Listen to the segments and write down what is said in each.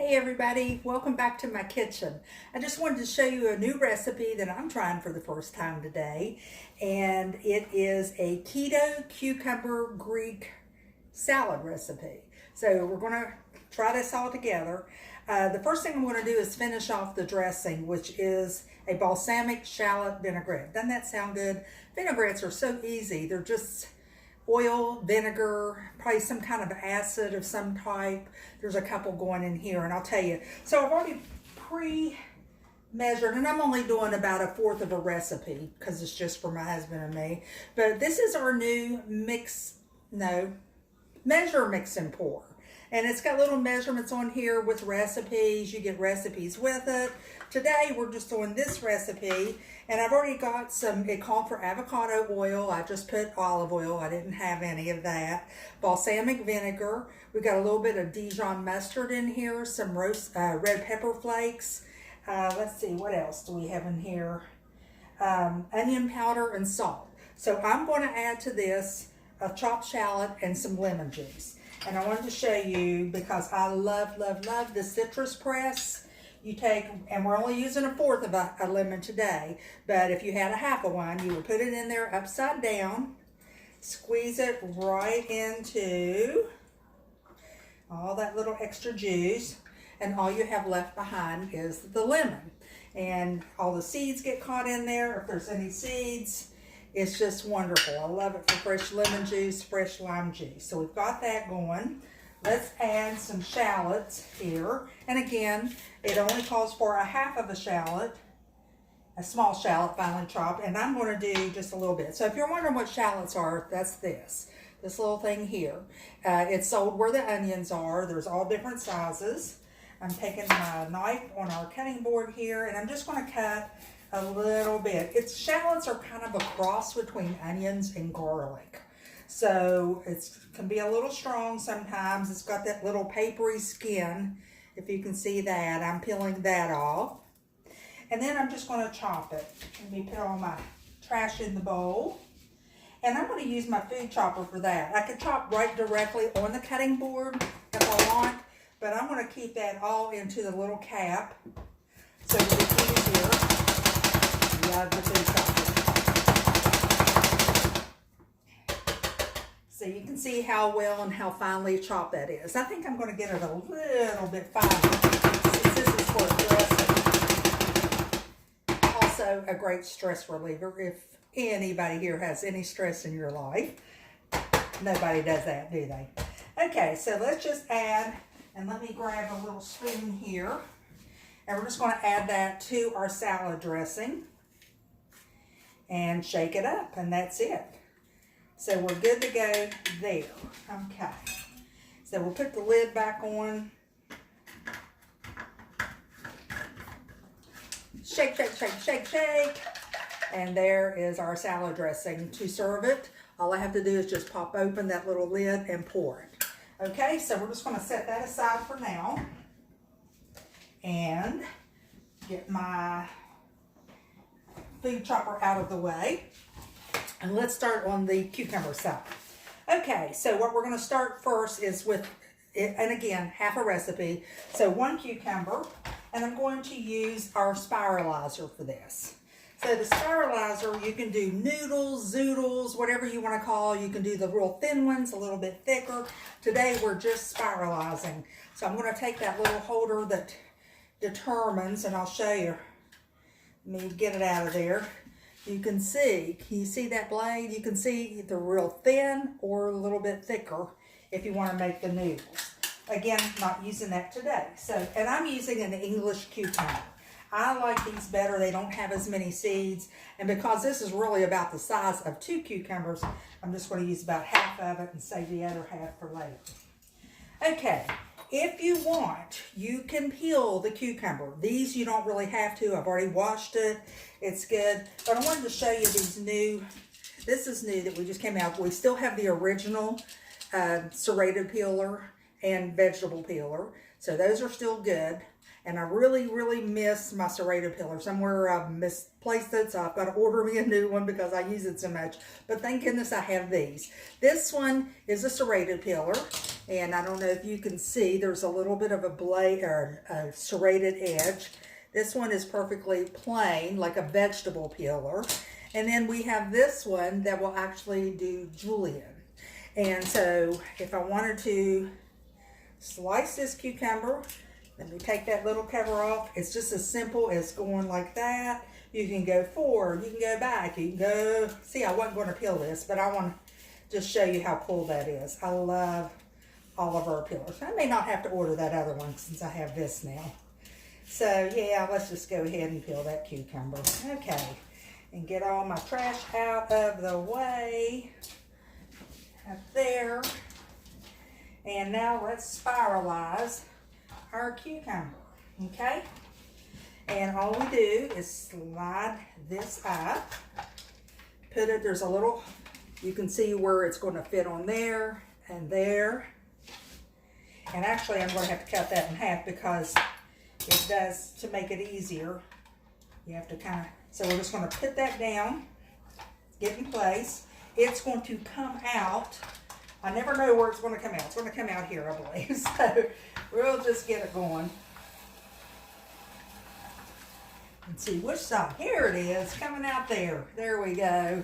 Hey everybody, welcome back to my kitchen. I just wanted to show you a new recipe that I'm trying for the first time today, and it is a keto cucumber Greek salad recipe. So we're going to try this all together. The first thing I'm going to do is finish off the dressing, which is a balsamic shallot vinaigrette. Doesn't that sound good? Vinaigrettes are so easy. They're just oil, vinegar, probably some kind of acid of some type. There's a couple going in here, and I'll tell you. So I've already pre-measured, and I'm only doing about a fourth of a recipe because it's just for my husband and me. But this is our new measure, mix, and pour. And it's got little measurements on here with recipes. You get recipes with it. Today we're just doing this recipe, and I've already got some, it called for avocado oil. I just put olive oil. I didn't have any of that. Balsamic vinegar. We've got a little bit of Dijon mustard in here, some roast red pepper flakes. Let's see, what else do we have in here? Onion powder and salt. So I'm going to add to this a chopped shallot and some lemon juice. And I wanted to show you because I love the citrus press. You take, and we're only using a fourth of a lemon today, but if you had a half of one, you would put it in there upside down, squeeze it right into all that little extra juice, and all you have left behind is the lemon. And all the seeds get caught in there, if there's any seeds. It's just wonderful. I love it for fresh lemon juice, fresh lime juice. So we've got that going. Let's add some shallots here. And again, it only calls for a half of a shallot, a small shallot finely chopped, and I'm going to do just a little bit. So if you're wondering what shallots are, that's this little thing here. It's sold where the onions are. There's all different sizes. I'm taking my knife on our cutting board here, and I'm just going to cut a little bit. Shallots are kind of a cross between onions and garlic. So it can be a little strong sometimes. It's got that little papery skin. If you can see that, I'm peeling that off. And then I'm just going to chop it. Let me put all my trash in the bowl. And I'm going to use my food chopper for that. I could chop right directly on the cutting board if I want, but I'm going to keep that all into the little cap so it's easier. Love the food chopper. So you can see how well and how finely chopped that is. I think I'm going to get it a little bit finer since this is for dressing. Also a great stress reliever if anybody here has any stress in your life. Nobody does that, do they? Okay, so let's just add, and let me grab a little spoon here, and we're just going to add that to our salad dressing and shake it up, and that's it. So we're good to go there. Okay. So we'll put the lid back on. Shake, shake, shake, shake, shake. And there is our salad dressing to serve it. All I have to do is just pop open that little lid and pour it. Okay, so we're just going to set that aside for now and get my food chopper out of the way. And let's start on the cucumber salad. Okay, so what we're going to start first is with, and again, half a recipe. So 1 cucumber, and I'm going to use our spiralizer for this. So the spiralizer, you can do noodles, zoodles, whatever you want to call. You can do the real thin ones, a little bit thicker. Today we're just spiralizing. So I'm going to take that little holder that determines, and I'll show you. Let me get it out of there. You can you see that blade? You can see either real thin or a little bit thicker if you want to make the noodles. Again, not using that today. So, and I'm using an English cucumber. I like these better. They don't have as many seeds. And because this is really about the size of 2 cucumbers, I'm just going to use about half of it and save the other half for later. Okay, if you want, you can peel the cucumber. These you don't really have to. I've already washed it. It's good. But I wanted to show you these new, this is new that we just came out. We still have the original serrated peeler. and vegetable peeler. So those are still good. And I really, really miss my serrated peeler. Somewhere I've misplaced it, so I've got to order me a new one because I use it so much. But thank goodness I have these. This one is a serrated peeler. And I don't know if you can see, there's a little bit of a blade or a serrated edge. This one is perfectly plain, like a vegetable peeler. And then we have this one that will actually do julienne. And so if I wanted to slice this cucumber, let me take that little cover off. It's just as simple as going like that. You can go forward, you can go back, you can go, see, I wasn't going to peel this, but I want to just show you how cool that is. I love all of our peelers. I may not have to order that other one since I have this now. So yeah, let's just go ahead and peel that cucumber. Okay, and get all my trash out of the way. Up there. And now let's spiralize our cucumber, okay? And all we do is slide this up, put it, there's a little, you can see where it's going to fit on there and there. And actually I'm going to have to cut that in half because it does, to make it easier, you have to kind of, so we're just going to put that down, get in place. It's going to come out. I never know where it's going to come out. It's going to come out here, I believe. So we'll just get it going. And see which side. Here it is, coming out there. There we go.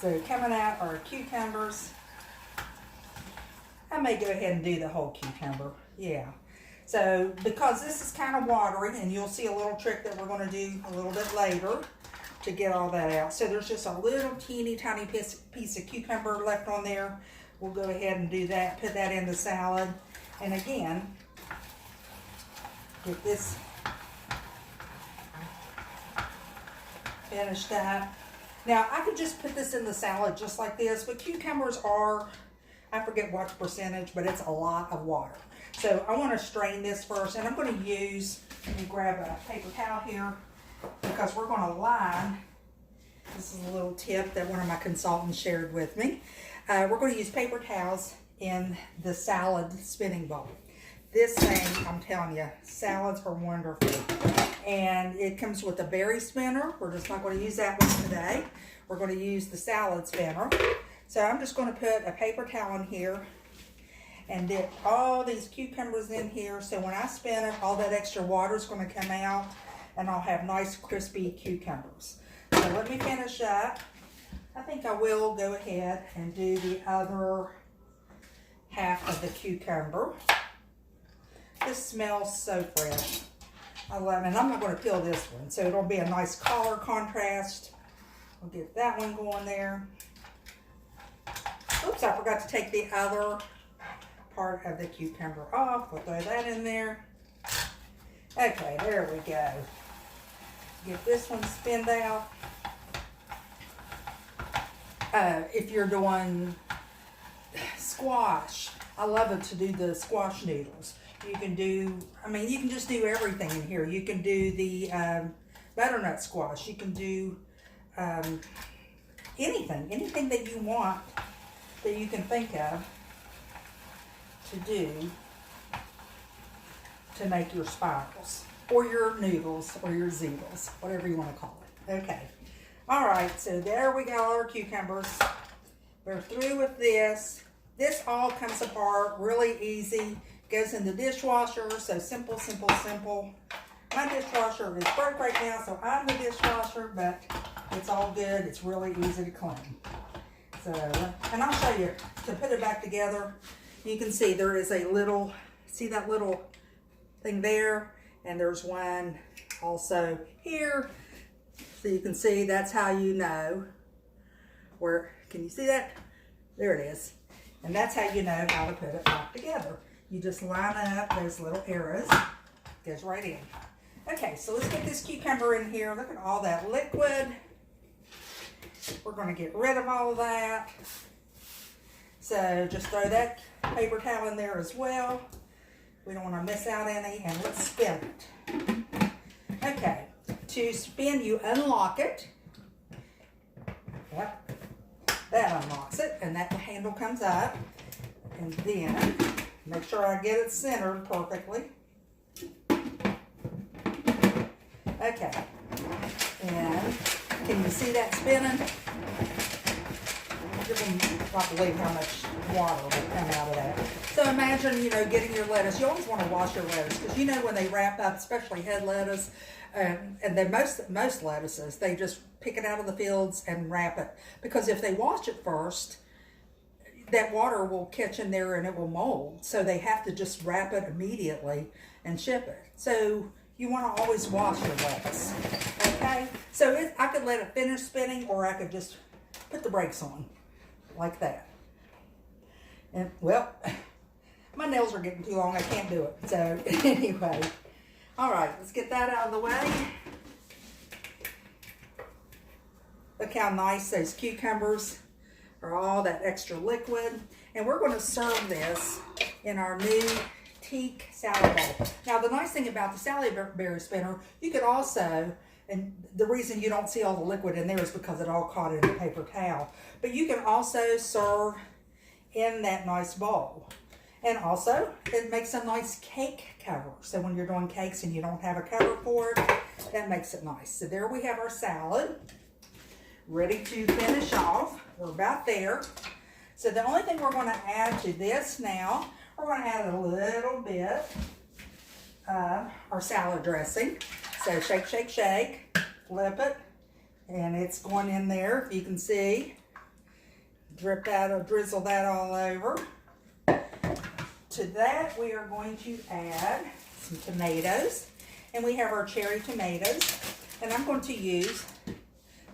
So coming out are cucumbers. I may go ahead and do the whole cucumber. Yeah. So because this is kind of watery, and you'll see a little trick that we're going to do a little bit later to get all that out. So there's just a little teeny tiny piece of cucumber left on there. We'll go ahead and do that, put that in the salad. And again, get this finished up. Now I could just put this in the salad just like this, but cucumbers are, I forget what percentage, but it's a lot of water. So I want to strain this first, and I'm going to use, let me grab a paper towel here, because we're going to line, this is a little tip that one of my consultants shared with me. We're going to use paper towels in the salad spinning bowl. This thing, I'm telling you, salads are wonderful. And it comes with a berry spinner. We're just not going to use that one today. We're going to use the salad spinner. So I'm just going to put a paper towel in here and dip all these cucumbers in here. So when I spin it, all that extra water is going to come out, and I'll have nice crispy cucumbers. So let me finish up. I think I will go ahead and do the other half of the cucumber. This smells so fresh. I love it. And I'm not going to peel this one, so it'll be a nice color contrast. We'll get that one going there. Oops, I forgot to take the other part of the cucumber off. We'll throw that in there. Okay, there we go. Get this one spinned out. If you're doing squash, I love it to do the squash noodles. You can do, I mean, you can just do everything in here. You can do the butternut squash. You can do anything that you want, that you can think of to do to make your spirals, or your noodles, or your zoodles, whatever you want to call it. Okay. All right, so there we go, our cucumbers. We're through with this. This all comes apart really easy. Goes in the dishwasher, so simple, simple, simple. My dishwasher is broke right now, so I'm the dishwasher, but it's all good. It's really easy to clean. So, and I'll show you, to put it back together, you can see there is a little, see that little thing there, and there's one also here. So you can see that's how you know where, can you see that? There it is. And that's how you know how to put it back together. You just line up those little arrows, goes right in. Okay, so let's get this cucumber in here. Look at all that liquid. We're going to get rid of all of that. So just throw that paper towel in there as well. We don't want to miss out any, and let's spin it. Okay, to spin, you unlock it. Yep, that unlocks it, and that handle comes up. And then, make sure I get it centered perfectly. Okay. And can you see that spinning? You won't believe how much water will come out of that. So imagine, getting your lettuce. You always want to wash your lettuce because when they wrap up, especially head lettuce, and then most lettuces, they just pick it out of the fields and wrap it. Because if they wash it first, that water will catch in there and it will mold. So they have to just wrap it immediately and ship it. So you want to always wash your lettuce. Okay? So I could let it finish spinning, or I could just put the brakes on like that. And well, my nails are getting too long. I can't do it. So anyway, all right, let's get that out of the way. Look how nice those cucumbers are, all that extra liquid. And we're going to serve this in our new teak salad bowl. Now, the nice thing about the salad berry spinner, you could also, and the reason you don't see all the liquid in there is because it all caught in the paper towel. But you can also serve in that nice bowl. And also, it makes a nice cake cover. So when you're doing cakes and you don't have a cover for it, that makes it nice. So there we have our salad, ready to finish off. We're about there. So the only thing we're going to add to this now, we're going to add a little bit of our salad dressing. So shake, shake, shake, flip it, and it's going in there, if you can see. Drip that or drizzle that all over. To that, we are going to add some tomatoes, and we have our cherry tomatoes, and I'm going to use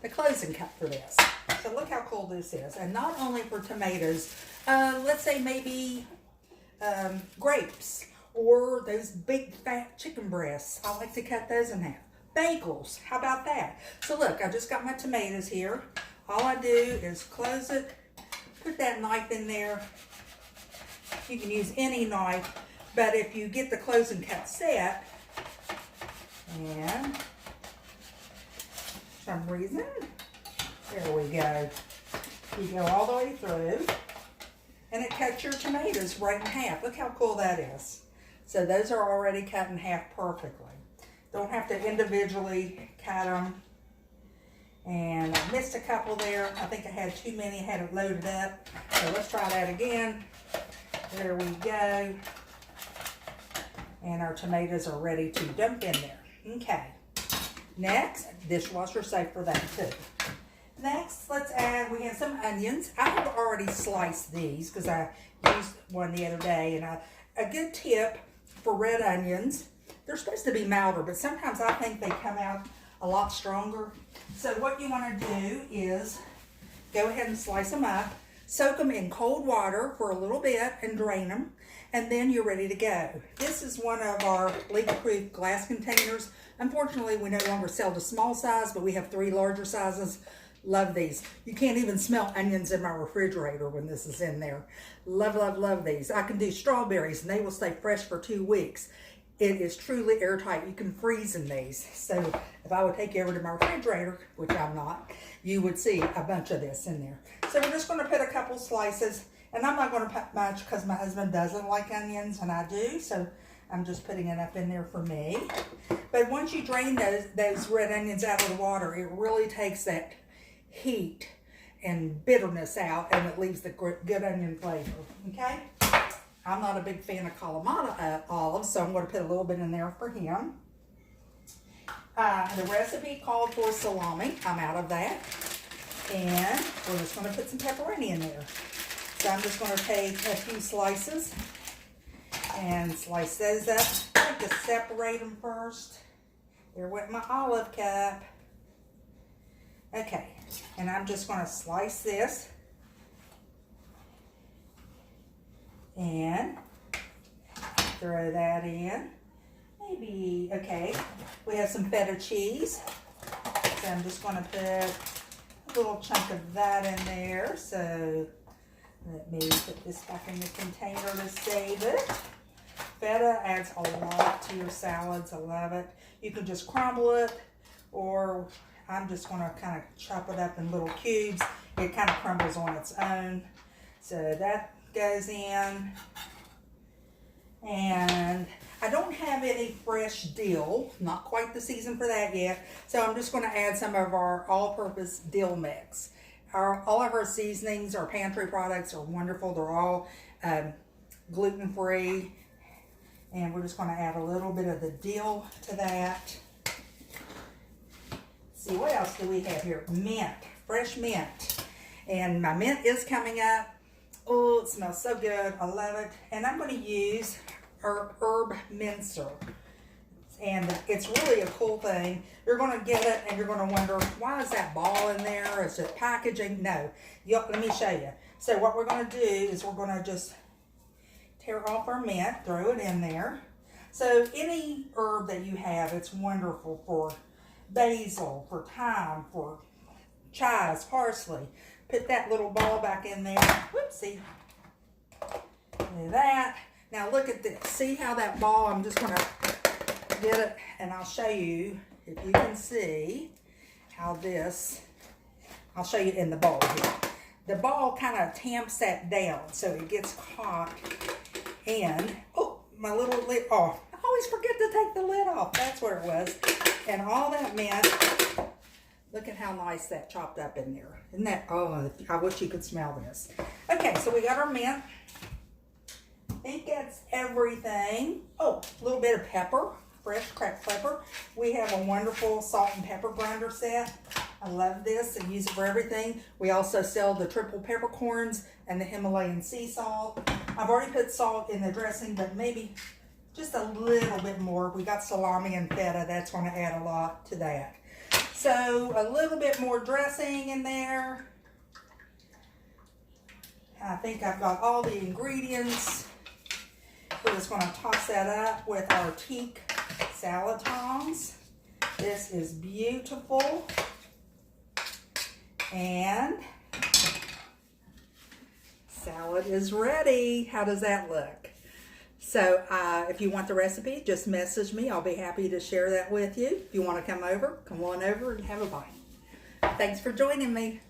the closing cup for this. So look how cool this is. And not only for tomatoes, let's say maybe grapes, or those big fat chicken breasts. I like to cut those in half. Bagels, how about that? So look, I just got my tomatoes here. All I do is close it, put that knife in there. You can use any knife, but if you get the closing cut set, and for some reason, there we go. You go all the way through, and it cuts your tomatoes right in half. Look how cool that is. So those are already cut in half perfectly. Don't have to individually cut them. And I missed a couple there. I think I had too many, had it loaded up. So let's try that again. There we go. And our tomatoes are ready to dump in there. Okay. Next, dishwasher safe for that too. Next, let's add, we have some onions. I have already sliced these because I used one the other day. And a good tip for red onions, they're supposed to be milder, but sometimes I think they come out a lot stronger. So what you want to do is go ahead and slice them up, soak them in cold water for a little bit and drain them, and then you're ready to go. This is one of our leak-proof glass containers. Unfortunately, we no longer sell the small size, but we have 3 larger sizes. Love these. You can't even smell onions in my refrigerator when this is in there. Love, love, love these. I can do strawberries and they will stay fresh for 2 weeks. It is truly airtight. You can freeze in these. So if I would take you over to my refrigerator, which I'm not, you would see a bunch of this in there. So we're just going to put a couple slices, and I'm not going to put much because my husband doesn't like onions and I do. So I'm just putting enough in there for me. But once you drain those red onions out of the water, it really takes that heat and bitterness out, and it leaves the good onion flavor. Okay? I'm not a big fan of Kalamata olives, so I'm going to put a little bit in there for him. The recipe called for salami. I'm out of that. And we're just going to put some pepperoni in there. So I'm just going to take a few slices and slice those up. I like to separate them first. They're with my olive cup. Okay, and I'm just going to slice this and throw that in. Maybe, okay, we have some feta cheese. So I'm just going to put a little chunk of that in there. So let me put this back in the container to save it. Feta adds a lot to your salads. I love it. You can just crumble it, or I'm just going to kind of chop it up in little cubes. It kind of crumbles on its own. So that goes in. And I don't have any fresh dill, not quite the season for that yet, so I'm just going to add some of our all-purpose dill mix. All of our seasonings, our pantry products are wonderful. They're all gluten-free, and we're just going to add a little bit of the dill to that. Let's see, what else do we have here? Mint, fresh mint, and my mint is coming up. Oh, it smells so good. I love it. And I'm going to use our herb mincer. And it's really a cool thing. You're going to get it and you're going to wonder, why is that ball in there? Is it packaging? No. Let me show you. So what we're going to do is we're going to just tear off our mint, throw it in there. So any herb that you have, it's wonderful for basil, for thyme, for chives, parsley. Put that little ball back in there. Whoopsie. Do that. Now look at this. See how that ball, I'm just going to get it and I'll show you, if you can see how this, I'll show you in the bowl here. The ball kind of tamps that down so it gets caught. And, oh, my little lid off. I always forget to take the lid off. That's where it was. And all that mint, look at how nice that chopped up in there. Isn't that, oh, I wish you could smell this. Okay, so we got our mint. I think that's everything. Oh, a little bit of pepper, fresh cracked pepper. We have a wonderful salt and pepper grinder set. I love this and use it for everything. We also sell the triple peppercorns and the Himalayan sea salt. I've already put salt in the dressing, but maybe just a little bit more. We got salami and feta. That's going to add a lot to that. So a little bit more dressing in there. I think I've got all the ingredients. We're just going to toss that up with our teak salad tongs. This is beautiful. And salad is ready. How does that look? So if you want the recipe, just message me. I'll be happy to share that with you. If you want to come on over and have a bite. Thanks for joining me.